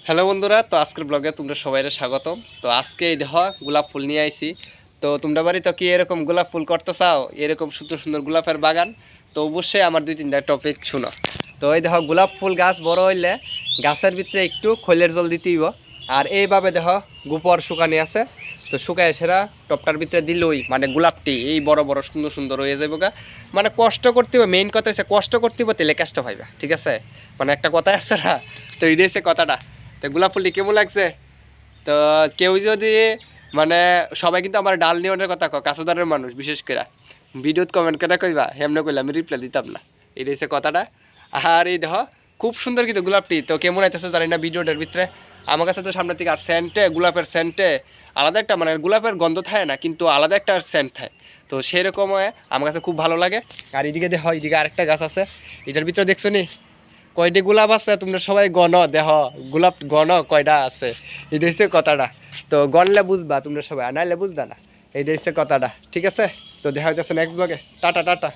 Hello বন্ধুরা, তো আজকের ব্লগে তোমরা সবাইরে স্বাগতম। তো আজকে এই দেখো গোলাপ ফুল নিয়ে আইছি। তো তোমরা বাড়ি তো কি এরকম গোলাপ ফুল করতে চাও, এরকম সুন্দর সুন্দর গোলাপের বাগান, তো অবশ্যই আমার 2-3টা টপিক শুনো। তো এই দেখো গোলাপ ফুল গাছ বড় হইলে গাছের ভিতরে একটু খৈলের জল দিতেইব। আর এইভাবে দেখো গোপর শুকানি আছে, তো শুকায় সেরা টপটার ভিতরে দিলই মানে গোলাপটি এই বড় বড় সুন্দর সুন্দর হয়ে যাবে গা। মানে কষ্ট করতে হবে, মেইন কথা হচ্ছে কষ্ট করতে হবে, তেলে কষ্ট পাইবা, ঠিক আছে? মানে একটা কথা আছে না, তো এই হচ্ছে কথাটা। তো গোলাপ ফুলটি কেমন লাগছে? তো কেউ যদি মানে সবাই কিন্তু আমার ডাল নিয়নের কথা কয়, কাঁচাদারের মানুষ বিশেষ করে ভিডিওত কমেন্ট করে কইবা, হেমনে কইলে আমি রিপ্লাই দিতাম না। এই হচ্ছে কথাটা। আর এই দেখো খুব সুন্দর কিন্তু গোলাপটি, তো কেমন আইতেছে জানি না ভিডিওটার ভিতরে। আমার কাছে তো সামনের থেকে আর সেন্টে, গোলাপের সেন্টে আলাদা একটা মানে গোলাপের গন্ধ থাকে না, কিন্তু আলাদা একটা সেন্ট থাকে। তো সেরকম আমার কাছে খুব ভালো লাগে। আর এদিকে দেখো এদিকে আরেকটা গাছ আছে, এটার ভিতরে দেখছো নি কয়টি গোলাপ আছে? তোমরা সবাই গণ দেহ, গোলাপ গণ কয়টা আছে, এটা হচ্ছে কথাটা। তো গণলে বুঝবা তোমরা সবাই, আর নাইলে বুঝবা না। এইটা হচ্ছে কথাটা, ঠিক আছে? তো দেখা হইতেছে নেক্সট ব্লগে। Tata tata.